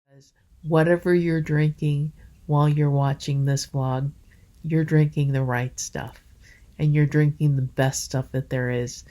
Because whatever you're drinking while you're watching this vlog, you're drinking the right stuff. And you're drinking the best stuff that there is.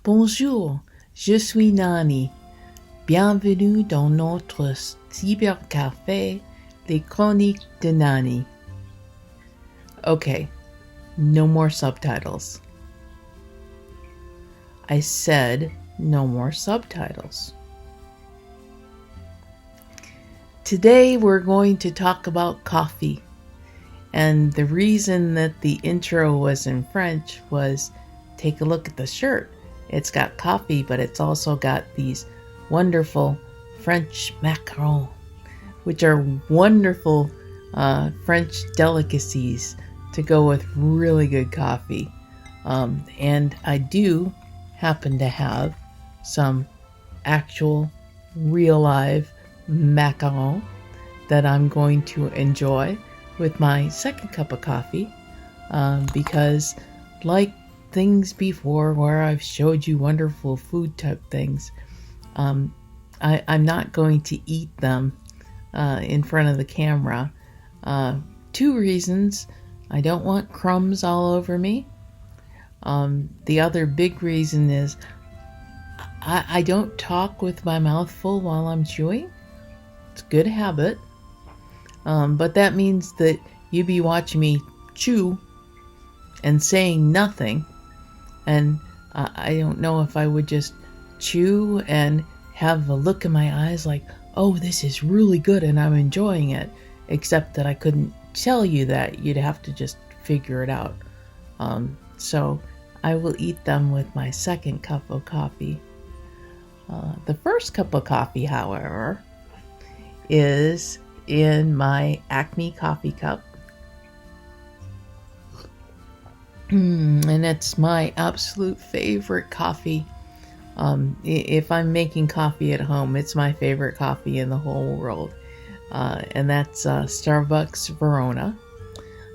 Bonjour, je suis Nani. Bienvenue dans notre cybercafé, les Chroniques de Nani. Okay, no more subtitles. I said no more subtitles. Today we're going to talk about coffee. And the reason that the intro was in French was, take a look at the shirt. It's got coffee, but it's also got these wonderful French macarons, which are wonderful French delicacies to go with really good coffee. And I do happen to have some actual real live macarons that I'm going to enjoy with my second cup of coffee, because like things before where I've showed you wonderful food type things, I'm not going to eat them in front of the camera. Two reasons: I don't want crumbs all over me. The other big reason is I don't talk with my mouth full while I'm chewing. It's a good habit. But that means that you be watching me chew and saying nothing. And I don't know if I would just chew and have a look in my eyes like, oh, this is really good and I'm enjoying it. Except that I couldn't tell you that. You'd have to just figure it out. So I will eat them with my second cup of coffee. The first cup of coffee, however, is in my Acme coffee cup. And it's my absolute favorite coffee. If I'm making coffee at home, it's my favorite coffee in the whole world. And that's Starbucks Verona.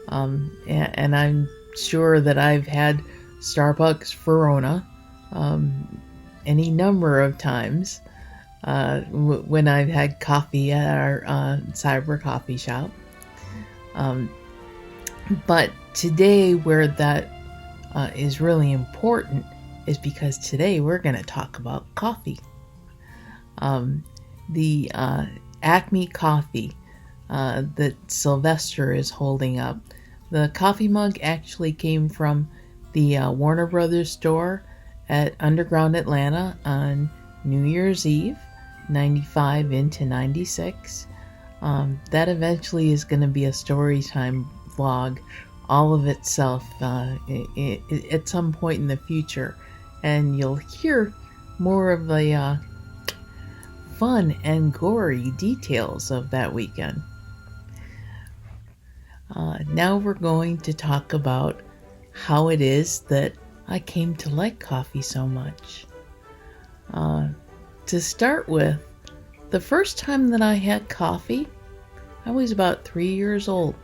And I'm sure that I've had Starbucks Verona any number of times when I've had coffee at our cyber coffee shop. But today, where that is really important is because today we're going to talk about coffee. The Acme coffee that Sylvester is holding up. The coffee mug actually came from the Warner Brothers store at Underground Atlanta on New Year's Eve, 95 into 96. That eventually is going to be a story time vlog all of itself at some point in the future, and you'll hear more of the fun and gory details of that weekend. Now we're going to talk about how it is that I came to like coffee so much. To start with, the first time that I had coffee, I was about 3 years old.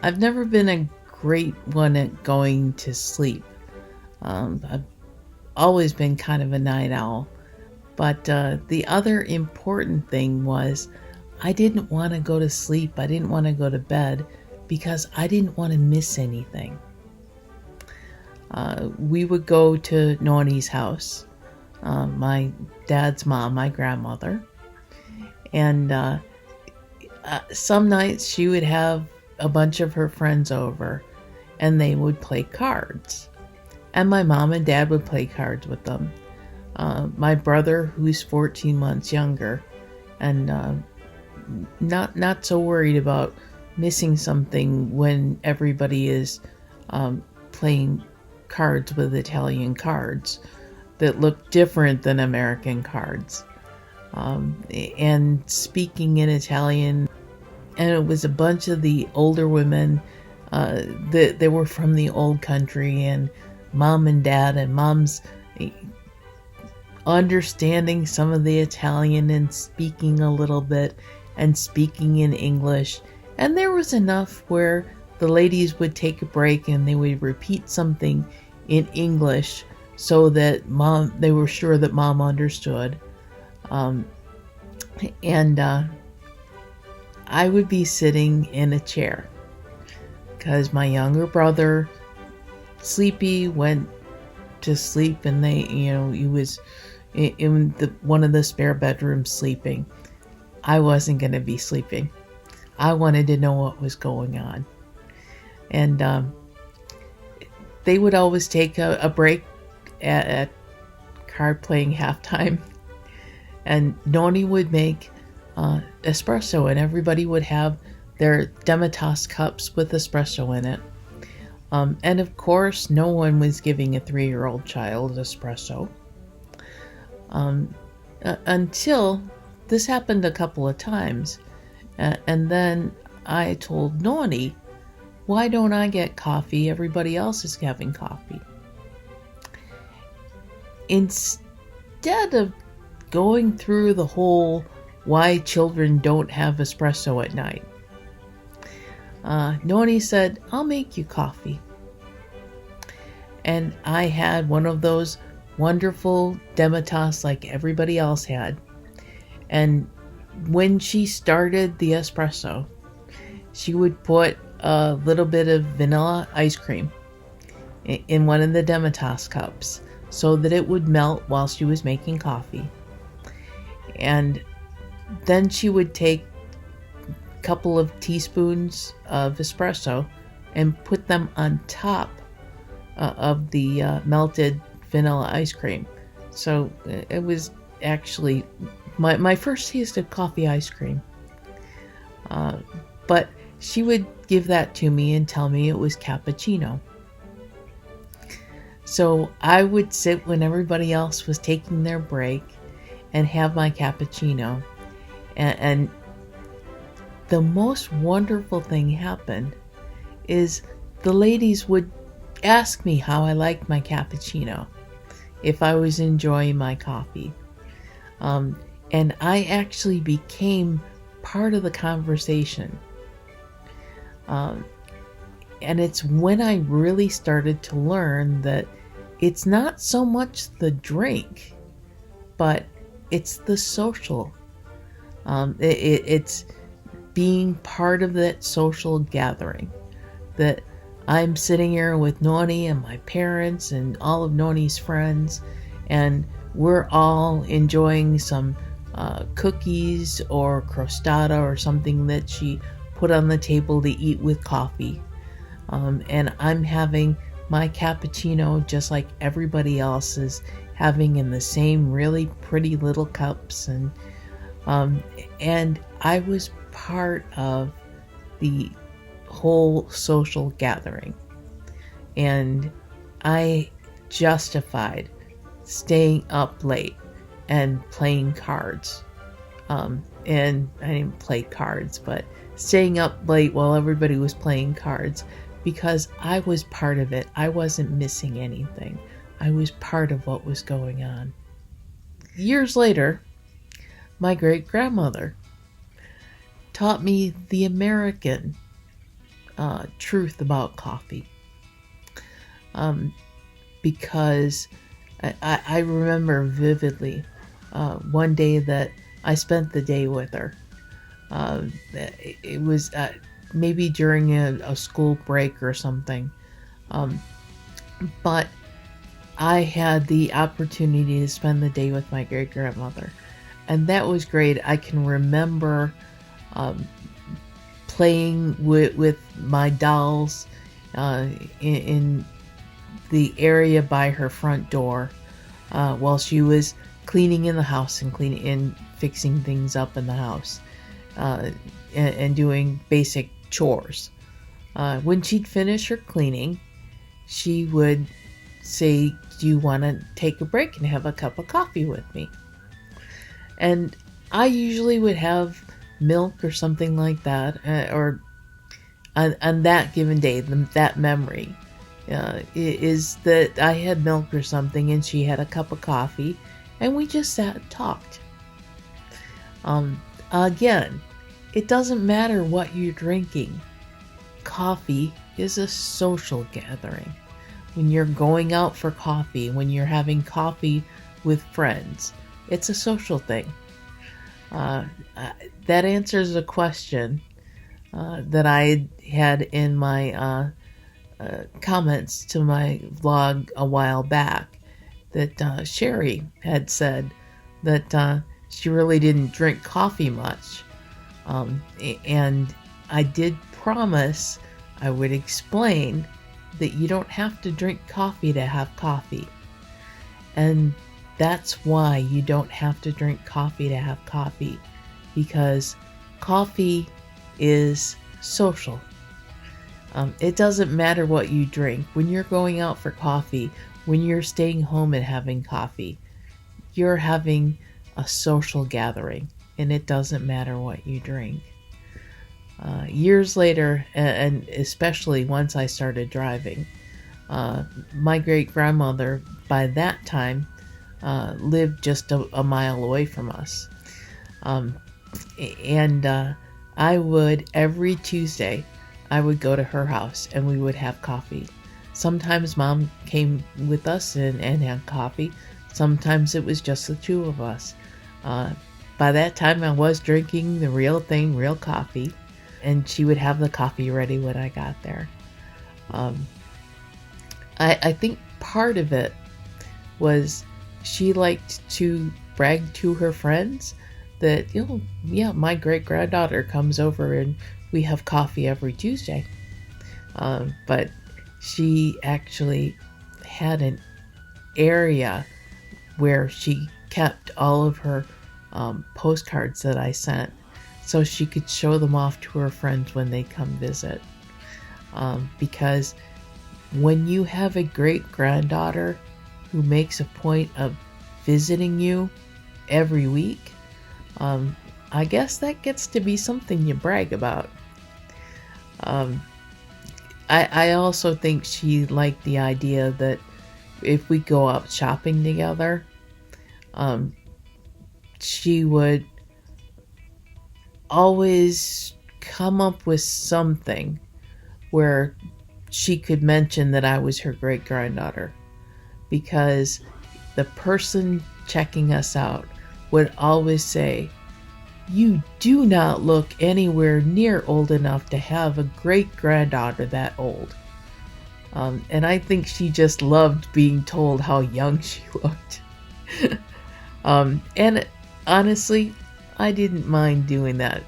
I've never been a great one at going to sleep. I've always been kind of a night owl. But the other important thing was I didn't want to go to sleep. I didn't want to go to bed because I didn't want to miss anything. We would go to Nani's house, my dad's mom, my grandmother. And some nights she would have a bunch of her friends over and they would play cards. And my mom and dad would play cards with them. My brother, who's 14 months younger, and not so worried about missing something when everybody is playing cards with Italian cards that look different than American cards. And speaking in Italian and it was a bunch of the older women that they were from the old country, and mom and dad, and mom's understanding some of the Italian and speaking a little bit and speaking in English. And there was enough where the ladies would take a break and they would repeat something in English so that they were sure that mom understood. And I would be sitting in a chair because my younger brother, sleepy, went to sleep, and he was in one of the spare bedrooms sleeping. I wasn't going to be sleeping. I wanted to know what was going on. And they would always take a break at card playing halftime. And Noni would make espresso, and everybody would have their demitasse cups with espresso in it. And of course, no one was giving a 3-year-old child espresso. Until this happened a couple of times. And then I told Noni, why don't I get coffee? Everybody else is having coffee. Instead of going through the whole why children don't have espresso at night, Noni said, I'll make you coffee. And I had one of those wonderful demitasse like everybody else had. And when she started the espresso, she would put a little bit of vanilla ice cream in one of the demitasse cups so that it would melt while she was making coffee. And then she would take a couple of teaspoons of espresso and put them on top of the melted vanilla ice cream. So it was actually my first taste of coffee ice cream. But she would give that to me and tell me it was cappuccino. So I would sit when everybody else was taking their break and have my cappuccino. And the most wonderful thing happened is the ladies would ask me how I liked my cappuccino, if I was enjoying my coffee. And I actually became part of the conversation. And it's when I really started to learn that it's not so much the drink, but it's the social. It's being part of that social gathering. That I'm sitting here with Noni and my parents and all of Noni's friends, and we're all enjoying some cookies or crostata or something that she put on the table to eat with coffee. And I'm having my cappuccino just like everybody else is having in the same really pretty little cups. And I was part of the whole social gathering. And I justified staying up late and playing cards. And I didn't play cards, but staying up late while everybody was playing cards, because I was part of it. I wasn't missing anything. I was part of what was going on. Years later, my great-grandmother taught me the American truth about coffee. Because I remember vividly one day that I spent the day with her. It was maybe during a school break or something. But I had the opportunity to spend the day with my great-grandmother. And that was great. I can remember playing with my dolls in the area by her front door while she was cleaning in the house and fixing things up in the house and doing basic chores. When she'd finish her cleaning, she would say, do you want to take a break and have a cup of coffee with me? And I usually would have milk or something like that, or on that given day, that memory is that I had milk or something and she had a cup of coffee and we just sat and talked. Again, it doesn't matter what you're drinking. Coffee is a social gathering. When you're going out for coffee, when you're having coffee with friends, it's a social thing. That answers a question that I had in my comments to my vlog a while back, that Sherry had said that she really didn't drink coffee much. And I did promise I would explain that you don't have to drink coffee to have coffee. And that's why you don't have to drink coffee to have coffee, because coffee is social. It doesn't matter what you drink. When you're going out for coffee, when you're staying home and having coffee, you're having a social gathering, and it doesn't matter what you drink. Years later, and especially once I started driving, my great-grandmother, by that time, lived just a mile away from us. And I would, every Tuesday, I would go to her house and we would have coffee. Sometimes Mom came with us and had coffee. Sometimes it was just the two of us. By that time, I was drinking the real thing, real coffee, and she would have the coffee ready when I got there. I think part of it was she liked to brag to her friends that, yeah, my great-granddaughter comes over and we have coffee every Tuesday. But she actually had an area where she kept all of her postcards that I sent, so she could show them off to her friends when they come visit. Because when you have a great-granddaughter who makes a point of visiting you every week, I guess that gets to be something you brag about. I also think she liked the idea that if we go out shopping together, she would always come up with something where she could mention that I was her great-granddaughter, because the person checking us out would always say, "You do not look anywhere near old enough to have a great-granddaughter that old." And I think she just loved being told how young she looked. And honestly, I didn't mind doing that,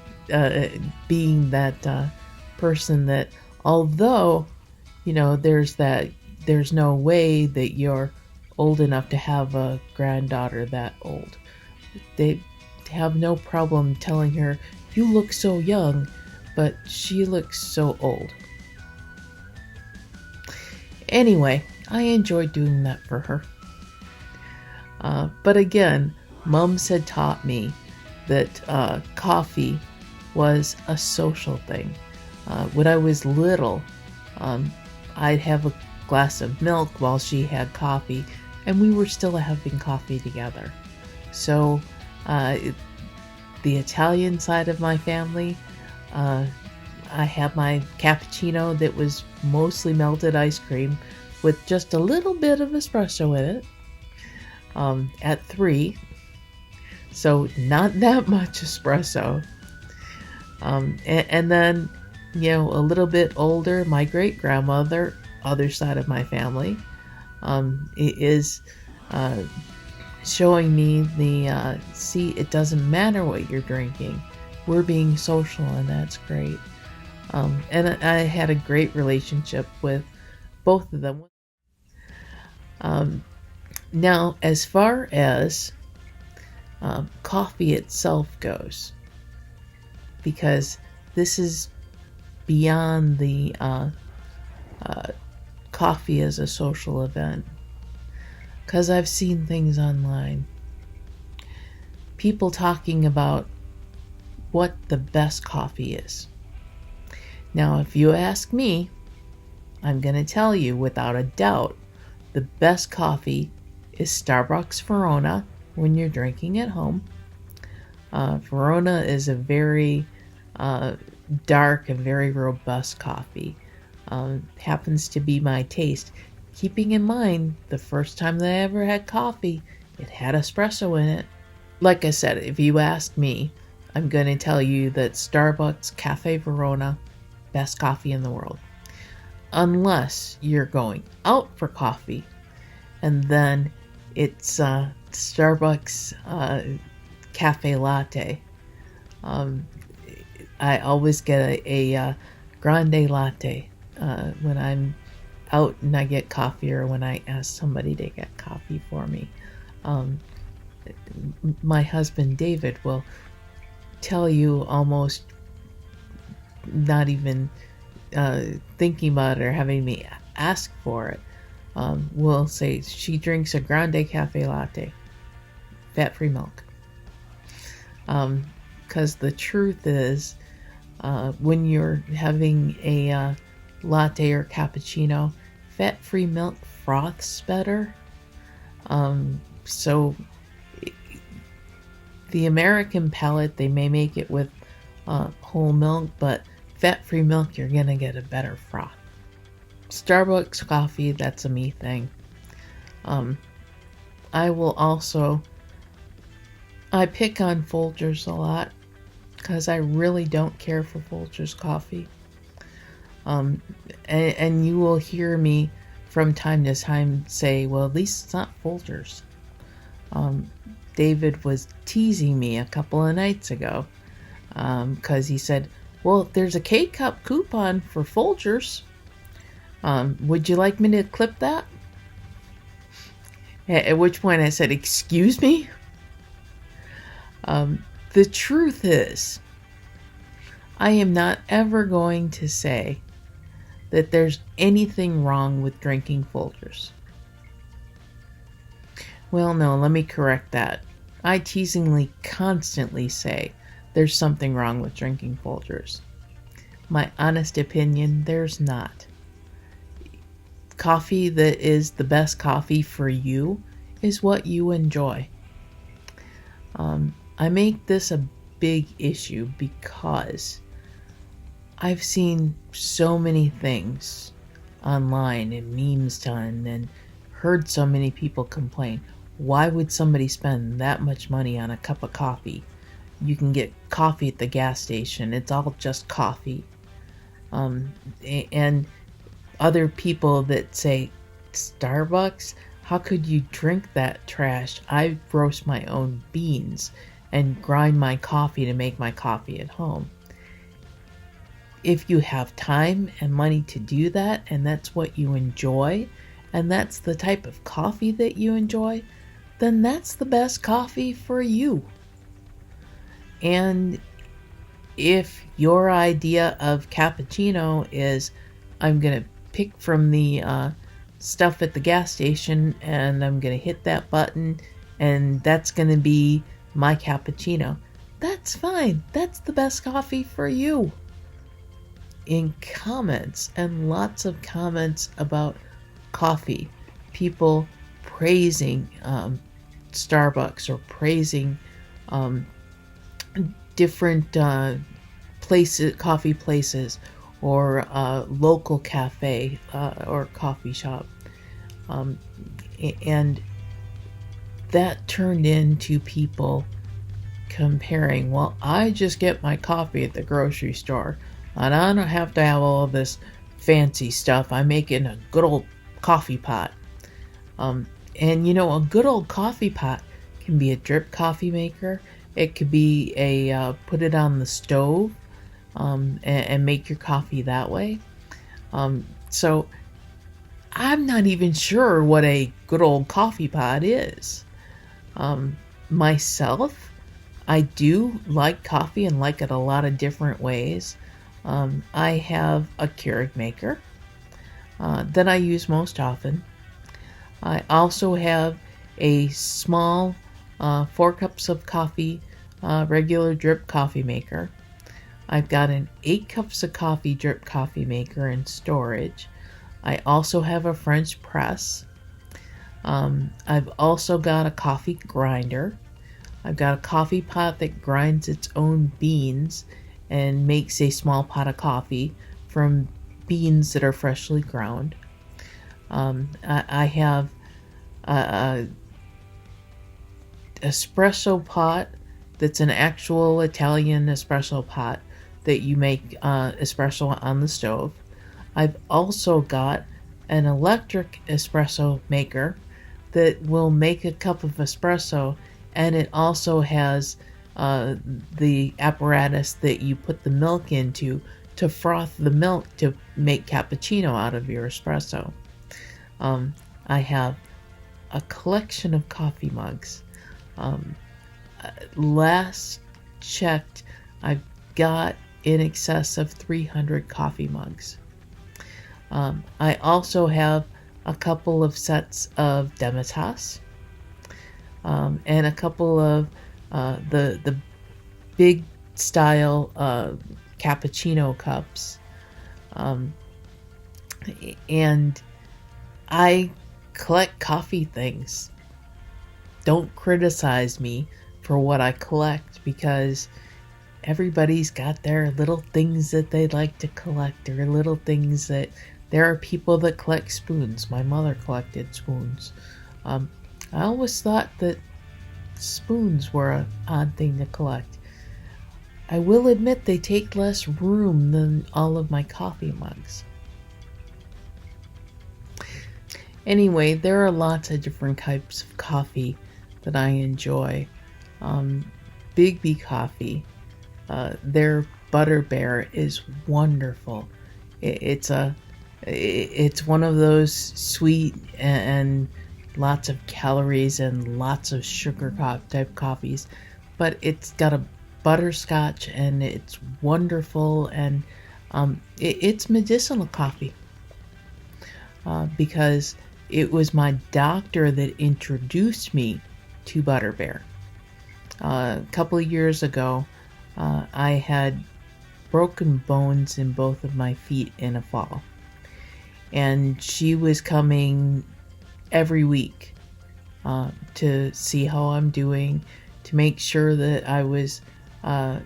being that person that, although, there's no way that you're old enough to have a granddaughter that old. They have no problem telling her, "You look so young," but she looks so old. Anyway, I enjoyed doing that for her. But again, Mums had taught me that coffee was a social thing. When I was little, I'd have a glass of milk while she had coffee, and we were still having coffee together. So the Italian side of my family, I had my cappuccino that was mostly melted ice cream with just a little bit of espresso in it, at 3. So not that much espresso. And then, a little bit older, my great-grandmother, other side of my family, is showing me see, it doesn't matter what you're drinking. We're being social, and that's great. And I had a great relationship with both of them. Now, as far as coffee itself goes, because this is beyond the coffee as a social event, because I've seen things online, people talking about what the best coffee is. Now, if you ask me, I'm going to tell you without a doubt, the best coffee is Starbucks Verona when you're drinking at home. Verona is a very dark and very robust coffee. Happens to be my taste. Keeping in mind, the first time that I ever had coffee, it had espresso in it. Like I said, if you ask me, I'm going to tell you that Starbucks Cafe Verona, best coffee in the world. Unless you're going out for coffee, and then it's Starbucks Cafe Latte. I always get a grande latte when I'm out and I get coffee, or when I ask somebody to get coffee for me. My husband David will tell you, almost not even thinking about it or having me ask for it, will say she drinks a grande cafe latte, fat-free milk. Because the truth is, when you're having a latte or cappuccino, fat-free milk froths better. So the American palate, they may make it with whole milk, but fat-free milk, you're gonna get a better froth. Starbucks coffee, that's a me thing. I pick on Folgers a lot because I really don't care for Folgers coffee. And you will hear me from time to time say, well, at least it's not Folgers. David was teasing me a couple of nights ago because he said, well, there's a K-Cup coupon for Folgers. Would you like me to clip that? At which point I said, excuse me? The truth is, I am not ever going to say that there's anything wrong with drinking Folgers. Well, no, let me correct that. I teasingly constantly say there's something wrong with drinking Folgers. My honest opinion, there's not. Coffee that is the best coffee for you is what you enjoy. I make this a big issue because I've seen so many things online and memes done and heard so many people complain. Why would somebody spend that much money on a cup of coffee? You can get coffee at the gas station. It's all just coffee. And other people that say, Starbucks? How could you drink that trash? I roast my own beans and grind my coffee to make my coffee at home. If you have time and money to do that, and that's what you enjoy, and that's the type of coffee that you enjoy, then that's the best coffee for you. And if your idea of cappuccino is, I'm going to pick from the stuff at the gas station and I'm going to hit that button and that's going to be my cappuccino, that's fine. That's the best coffee for you. In comments, and lots of comments about coffee, people praising Starbucks or praising different places, coffee places, or local cafe or coffee shop, and that turned into people comparing, well, I just get my coffee at the grocery store and I don't have to have all of this fancy stuff. I make it in a good old coffee pot. And you know, a good old coffee pot can be a drip coffee maker. It could be a put it on the stove and make your coffee that way. So I'm not even sure what a good old coffee pot is. Myself, I do like coffee and like it a lot of different ways. I have a Keurig maker that I use most often. I also have a small 4 cups of coffee regular drip coffee maker. I've got an 8 cups of coffee drip coffee maker in storage. I also have a French press. I've also got a coffee grinder. I've got a coffee pot that grinds its own beans and makes a small pot of coffee from beans that are freshly ground. I have a espresso pot that's an actual Italian espresso pot that you make espresso on the stove. I've also got an electric espresso maker that will make a cup of espresso, and it also has the apparatus that you put the milk into to froth the milk to make cappuccino out of your espresso. I have a collection of coffee mugs. Last checked, I've got in excess of 300 coffee mugs. I also have a couple of sets of demitasse, and a couple of the big style cappuccino cups. And I collect coffee things. Don't criticize me for what I collect, because everybody's got their little things that they like to collect, or little things that there are people that collect spoons. My mother collected spoons. I always thought that spoons were an odd thing to collect. I will admit they take less room than all of my coffee mugs. Anyway, there are lots of different types of coffee that I enjoy. Big B coffee, their Butter Bear is wonderful. It's one of those sweet and lots of calories and lots of sugar type coffees, but it's got a butterscotch and it's wonderful, and it's medicinal coffee, because it was my doctor that introduced me to Butter Bear. A couple of years ago, I had broken bones in both of my feet in a fall, and she was coming every week to see how I'm doing, to make sure that I was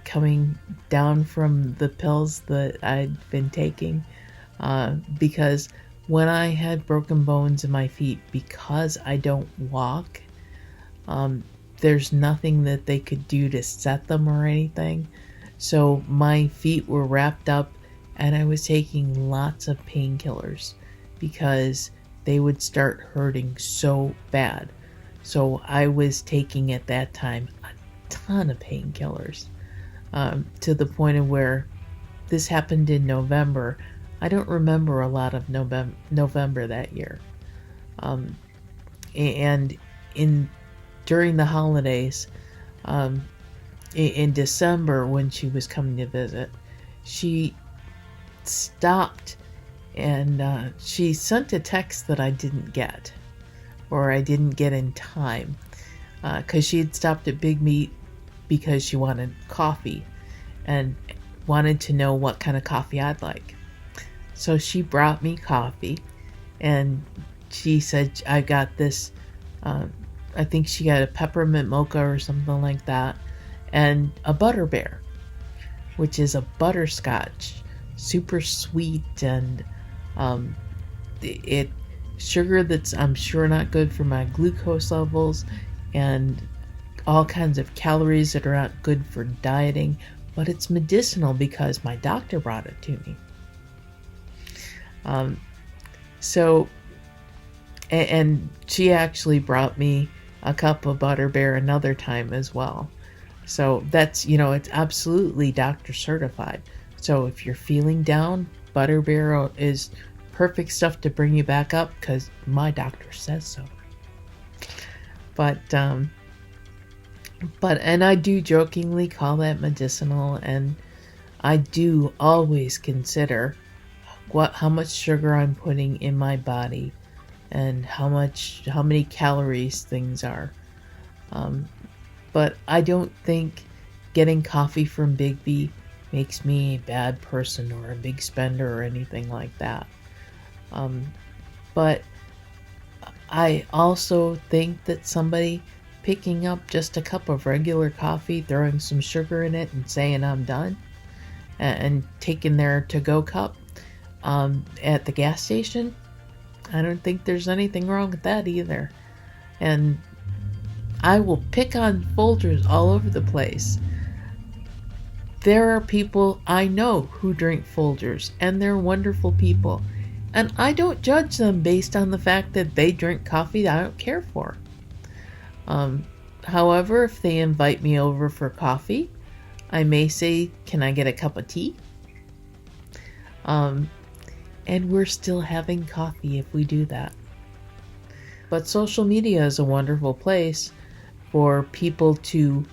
coming down from the pills that I'd been taking, because when I had broken bones in my feet, because I don't walk, there's nothing that they could do to set them or anything. So my feet were wrapped up, and I was taking lots of painkillers because they would start hurting so bad. So I was taking at that time a ton of painkillers, to the point of where this happened in November. I don't remember a lot of November that year. And during the holidays, in December, when she was coming to visit, she stopped and she sent a text that I didn't get, or I didn't get in time, because she had stopped at Big Meat because she wanted coffee and wanted to know what kind of coffee I'd like. So she brought me coffee, and she said, I got this, I think she got a peppermint mocha or something like that, and a Butter Bear, which is a butterscotch, super sweet, and it sugar that's, I'm sure, not good for my glucose levels, and all kinds of calories that are not good for dieting, but it's medicinal because my doctor brought it to me. And she actually brought me a cup of Butter Bear another time as well. So that's, it's absolutely doctor certified. So if you're feeling down, Butter Bear is perfect stuff to bring you back up, because my doctor says so. But I do jokingly call that medicinal, and I do always consider how much sugar I'm putting in my body and how many calories things are. But I don't think getting coffee from Big B makes me a bad person or a big spender or anything like that. But I also think that somebody picking up just a cup of regular coffee, throwing some sugar in it, and saying I'm done, and taking their to-go cup at the gas station, I don't think there's anything wrong with that either. And I will pick on Folgers all over the place. There are people I know who drink Folgers, and they're wonderful people. And I don't judge them based on the fact that they drink coffee that I don't care for. However, if they invite me over for coffee, I may say, can I get a cup of tea? And we're still having coffee if we do that. But social media is a wonderful place for people to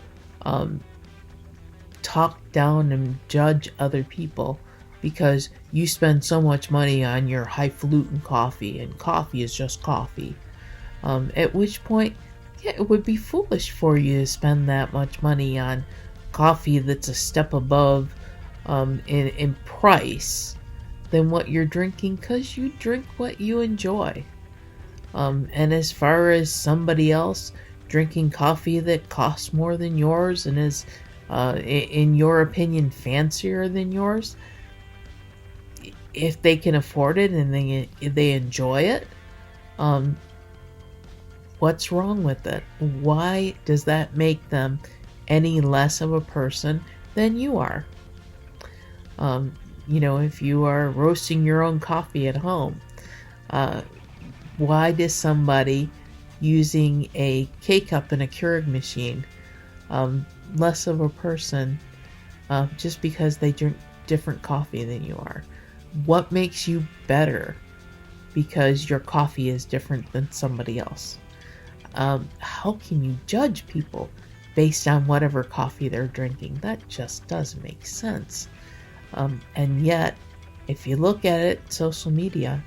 talk down and judge other people because you spend so much money on your highfalutin coffee, and coffee is just coffee. At which point, yeah, it would be foolish for you to spend that much money on coffee that's a step above in price than what you're drinking, because you drink what you enjoy. And as far as somebody else drinking coffee that costs more than yours and is, in your opinion, fancier than yours, if they can afford it and they enjoy it, what's wrong with it? Why does that make them any less of a person than you are? If you are roasting your own coffee at home, why does somebody using a K-cup and a Keurig machine less of a person just because they drink different coffee than you are? What makes you better because your coffee is different than somebody else? How can you judge people based on whatever coffee they're drinking? That just doesn't make sense. And yet, if you look at it, social media,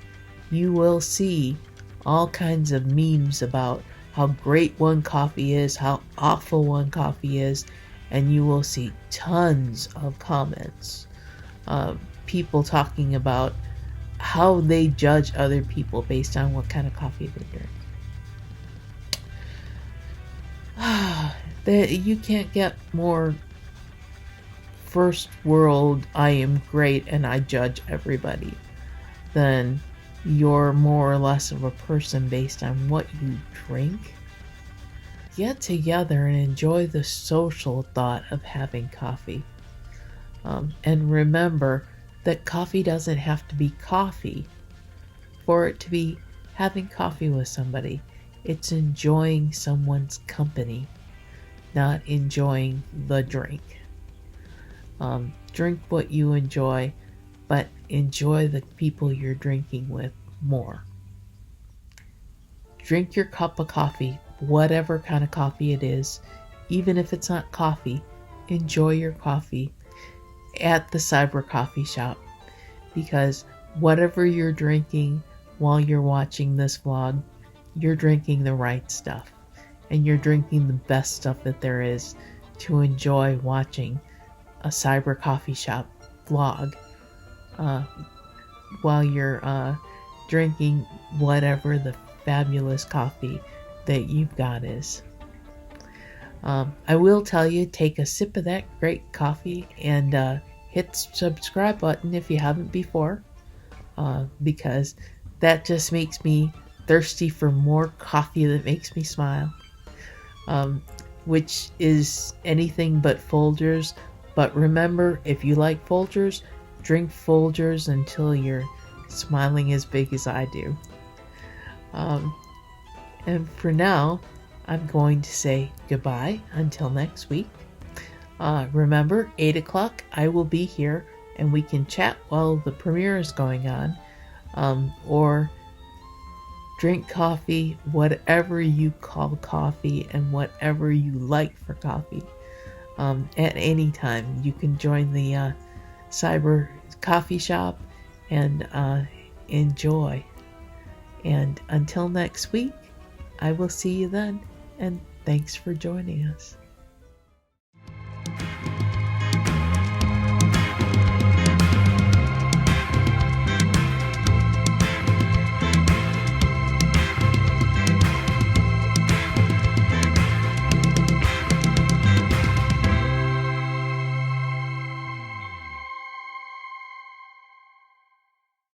you will see all kinds of memes about how great one coffee is, how awful one coffee is, and you will see tons of comments. People talking about how they judge other people based on what kind of coffee they drink. You can't get more first world, I am great and I judge everybody, than you're more or less of a person based on what you drink. Get together and enjoy the social thought of having coffee. And remember that coffee doesn't have to be coffee for it to be having coffee with somebody. It's enjoying someone's company, not enjoying the drink. Drink what you enjoy, but enjoy the people you're drinking with more. Drink your cup of coffee, whatever kind of coffee it is. Even if it's not coffee, enjoy your coffee at the cyber coffee shop, because whatever you're drinking while you're watching this vlog, you're drinking the right stuff, and you're drinking the best stuff that there is to enjoy watching a cyber coffee shop vlog while you're drinking whatever the fabulous coffee that you've got is. I will tell you, take a sip of that great coffee and hit the subscribe button if you haven't before, because that just makes me thirsty for more coffee that makes me smile, which is anything but Folgers. But remember, if you like Folgers, drink Folgers until you're smiling as big as I do. And for now, I'm going to say goodbye until next week. Remember, 8 o'clock, I will be here, and we can chat while the premiere is going on, or drink coffee, whatever you call coffee, and whatever you like for coffee. At any time, you can join the cyber coffee shop and enjoy. And until next week, I will see you then, and thanks for joining us.